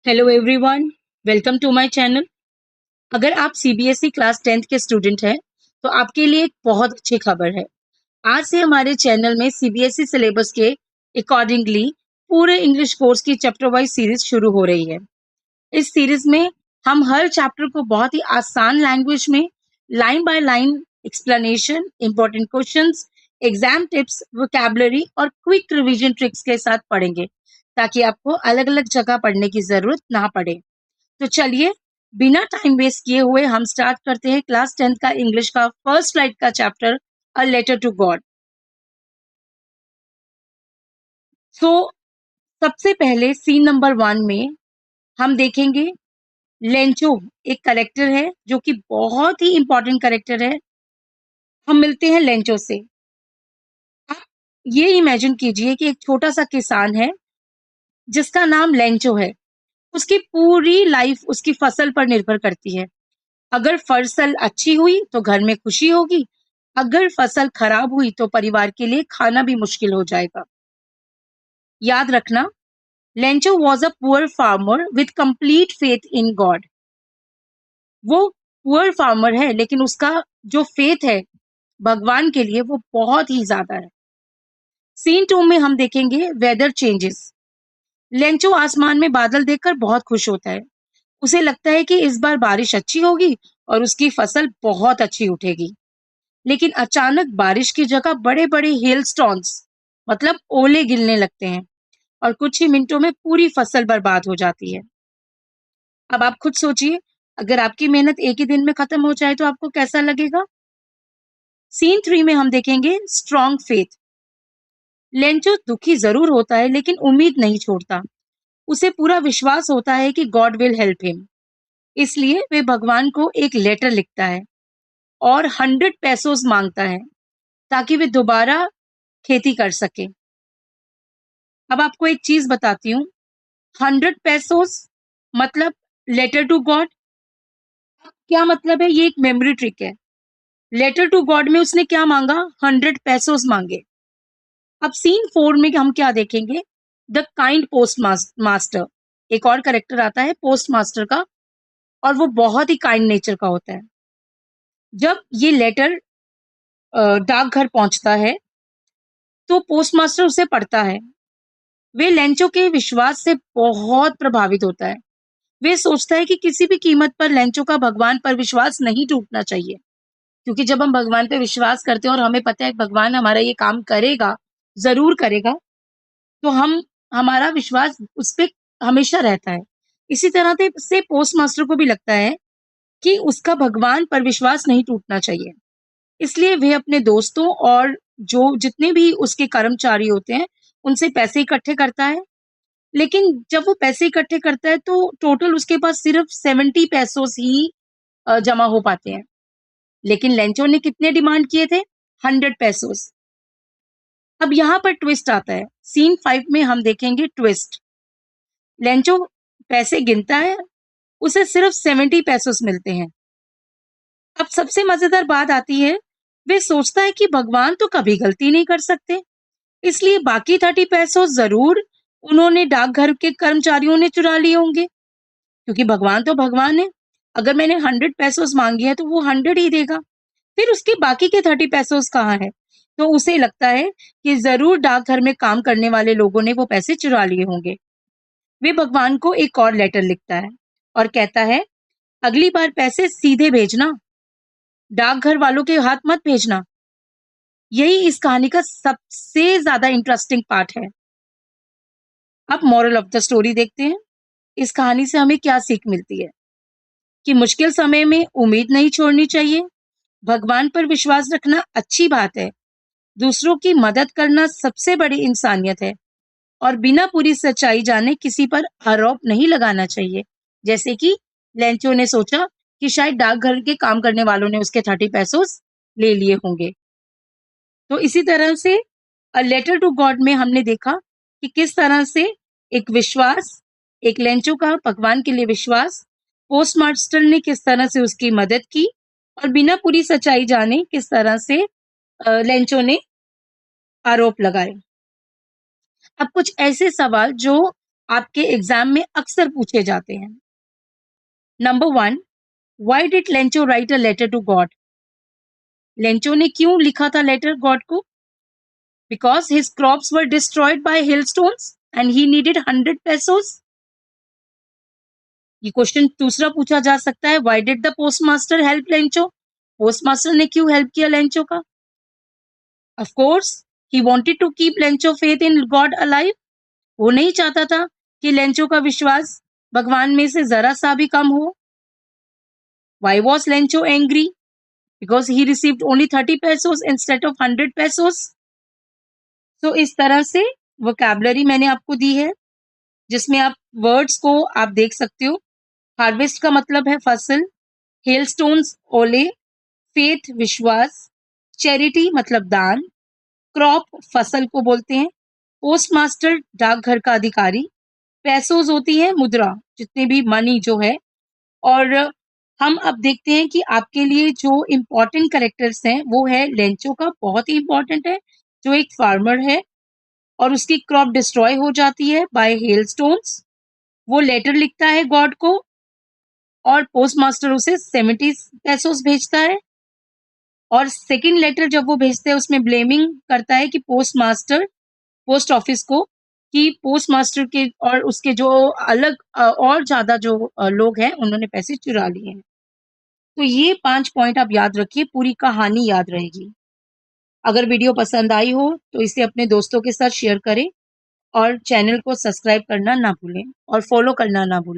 Hello everyone, welcome to my channel. अगर आप CBSE class 10th के स्टूडेंट हैं तो आपके लिए एक बहुत अच्छी खबर है। आज से हमारे चैनल में सीबीएसई सिलेबस के अकॉर्डिंगली पूरे इंग्लिश कोर्स की चैप्टर वाइज सीरीज शुरू हो रही है। इस सीरीज में हम हर चैप्टर को बहुत ही आसान लैंग्वेज में line by line explanation, important questions, exam tips, vocabulary और क्विक रिवीजन ट्रिक्स के साथ पढ़ेंगे ताकि आपको अलग अलग जगह पढ़ने की जरूरत ना पड़े। तो चलिए, बिना टाइम वेस्ट किए हुए हम स्टार्ट करते हैं क्लास 10th का इंग्लिश का फर्स्ट स्लाइड का chapter a letter to God. So सबसे पहले सीन नंबर 1 में हम देखेंगे लेंचो एक करेक्टर है जो कि बहुत ही इंपॉर्टेंट करेक्टर है। हम मिलते हैं लेंचो से। आप ये इमेजिन कीजिए कि एक छोटा सा किसान है जिसका नाम लेंचो है। उसकी पूरी लाइफ उसकी फसल पर निर्भर करती है। अगर फसल अच्छी हुई तो घर में खुशी होगी, अगर फसल खराब हुई तो परिवार के लिए खाना भी मुश्किल हो जाएगा। याद रखना, Lencho was a poor farmer with complete faith in God. वो पुअर फार्मर है लेकिन उसका जो फेथ है भगवान के लिए वो बहुत ही ज्यादा है। सीन 2 में हम देखेंगे वेदर चेंजेस। लेंचो आसमान में बादल देखकर बहुत खुश होता है। उसे लगता है कि इस बार बारिश अच्छी होगी और उसकी फसल बहुत अच्छी उठेगी। लेकिन अचानक बारिश की जगह बड़े बड़े हेलस्टॉर्म्स मतलब ओले गिरने लगते हैं और कुछ ही मिनटों में पूरी फसल बर्बाद हो जाती है। अब आप खुद सोचिए, अगर आपकी मेहनत एक ही दिन में खत्म हो जाए तो आपको कैसा लगेगा। सीन 3 में हम देखेंगे स्ट्रॉन्ग फेथ। लेंचो दुखी जरूर होता है लेकिन उम्मीद नहीं छोड़ता। उसे पूरा विश्वास होता है कि गॉड विल हेल्प हिम। इसलिए वे भगवान को एक लेटर लिखता है और 100 पैसोस मांगता है ताकि वे दोबारा खेती कर सके। अब आपको एक चीज बताती हूँ, 100 पैसोस मतलब लेटर टू गॉड। क्या मतलब है? ये एक मेमोरी ट्रिक है। लेटर टू गॉड में उसने क्या मांगा? 100 पैसोस मांगे। अब सीन 4 में हम क्या देखेंगे? The kind post master. एक और करेक्टर आता है पोस्ट मास्टर का और वो बहुत ही काइंड नेचर का होता है। जब ये लेटर डाकघर पहुंचता है तो पोस्ट मास्टर उसे पढ़ता है। वे लेंचो के विश्वास से बहुत प्रभावित होता है। वे सोचता है कि किसी भी कीमत पर लेंचो का भगवान पर विश्वास नहीं टूटना चाहिए, क्योंकि जब हम भगवान पे विश्वास करते हैं और हमें पता है कि भगवान हमारा ये काम करेगा, जरूर करेगा, तो हम हमारा विश्वास उस पे हमेशा रहता है। इसी तरह से पोस्ट मास्टर को भी लगता है कि उसका भगवान पर विश्वास नहीं टूटना चाहिए। इसलिए वे अपने दोस्तों और जो जितने भी उसके कर्मचारी होते हैं उनसे पैसे इकट्ठे करता है। लेकिन जब वो पैसे इकट्ठे करता है तो टोटल उसके पास सिर्फ 70 पैसों ही जमा हो पाते हैं। लेकिन लेंचो ने कितने डिमांड किए थे? 100 पैसोस। अब यहाँ पर ट्विस्ट आता है। सीन 5 में हम देखेंगे ट्विस्ट। लेंचो पैसे गिनता है, उसे सिर्फ 70 पैसोस मिलते हैं। अब सबसे मजेदार बात आती है, वे सोचता है कि भगवान तो कभी गलती नहीं कर सकते, इसलिए बाकी 30 पैसोस जरूर उन्होंने डाकघर के कर्मचारियों ने चुरा लिए होंगे, क्योंकि भगवान तो भगवान है। अगर मैंने 100 पैसोस मांगी है तो वो 100 ही देगा। फिर उसके बाकी के 30 पैसोस कहाँ है? तो उसे लगता है कि जरूर डाकघर में काम करने वाले लोगों ने वो पैसे चुरा लिए होंगे। वे भगवान को एक और लेटर लिखता है और कहता है, अगली बार पैसे सीधे भेजना, डाकघर वालों के हाथ मत भेजना। यही इस कहानी का सबसे ज्यादा इंटरेस्टिंग पार्ट है। अब मॉरल ऑफ द स्टोरी देखते हैं। इस कहानी से हमें क्या सीख मिलती है? कि मुश्किल समय में उम्मीद नहीं छोड़नी चाहिए, भगवान पर विश्वास रखना अच्छी बात है, दूसरों की मदद करना सबसे बड़ी इंसानियत है और बिना पूरी सच्चाई जाने किसी पर आरोप नहीं लगाना चाहिए। जैसे कि लेंचो ने सोचा कि शायद डाकघर के काम करने वालों ने उसके 30 पैसों ले लिए होंगे। तो इसी तरह से अ लेटर टू गॉड में हमने देखा कि किस तरह से एक विश्वास, एक लेंचो का भगवान के लिए विश्वास, पोस्ट मास्टर ने किस तरह से उसकी मदद की और बिना पूरी सच्चाई जाने किस तरह से लेंचो ने आरोप लगाए। अब कुछ ऐसे सवाल जो आपके एग्जाम में अक्सर पूछे जाते हैं। Number 1, why did Lencho write a letter to God? Lencho ने क्यों लिखा था लेटर गॉड को? Because his crops were destroyed by hailstones and he needed 100 pesos. ये क्वेश्चन दूसरा पूछा जा सकता है, why did the postmaster help Lencho? Postmaster ने क्यों हेल्प किया लेंचो का? Of course he wanted to keep Lencho faith in God alive. वो नहीं चाहता था कि लेंचो का विश्वास भगवान में से जरा सा भी कम हो। Why was Lencho angry? Because he received only 30 pesos instead of 100 pesos. तो इस तरह से वोकैबुलरी मैंने आपको दी है, जिसमें आप वर्ड्स को आप देख सकते हो। हार्वेस्ट का मतलब है फसल, हेलस्टोन्स ओले, फेथ विश्वास, चैरिटी मतलब दान, क्रॉप फसल को बोलते हैं, पोस्टमास्टर डाकघर का अधिकारी, पैसोज होती है मुद्रा, जितने भी मनी जो है। और हम अब देखते हैं कि आपके लिए जो इम्पोर्टेंट कैरेक्टर्स हैं वो है लेंचो का, बहुत ही इंपॉर्टेंट है, जो एक फार्मर है और उसकी क्रॉप डिस्ट्रॉय हो जाती है बाय हेलस्टोन्स। वो लेटर लिखता है गॉड को और पोस्टमास्टर उसे 70 pesos भेजता है। और सेकंड लेटर जब वो भेजते हैं उसमें ब्लेमिंग करता है कि पोस्टमास्टर, पोस्ट ऑफिस को, कि पोस्टमास्टर के और उसके जो अलग और ज्यादा जो लोग हैं उन्होंने पैसे चुरा लिए हैं। तो ये 5 पॉइंट आप याद रखिए, पूरी कहानी याद रहेगी। अगर वीडियो पसंद आई हो तो इसे अपने दोस्तों के साथ शेयर करें और चैनल को सब्सक्राइब करना ना भूलें और फॉलो करना ना भूलें।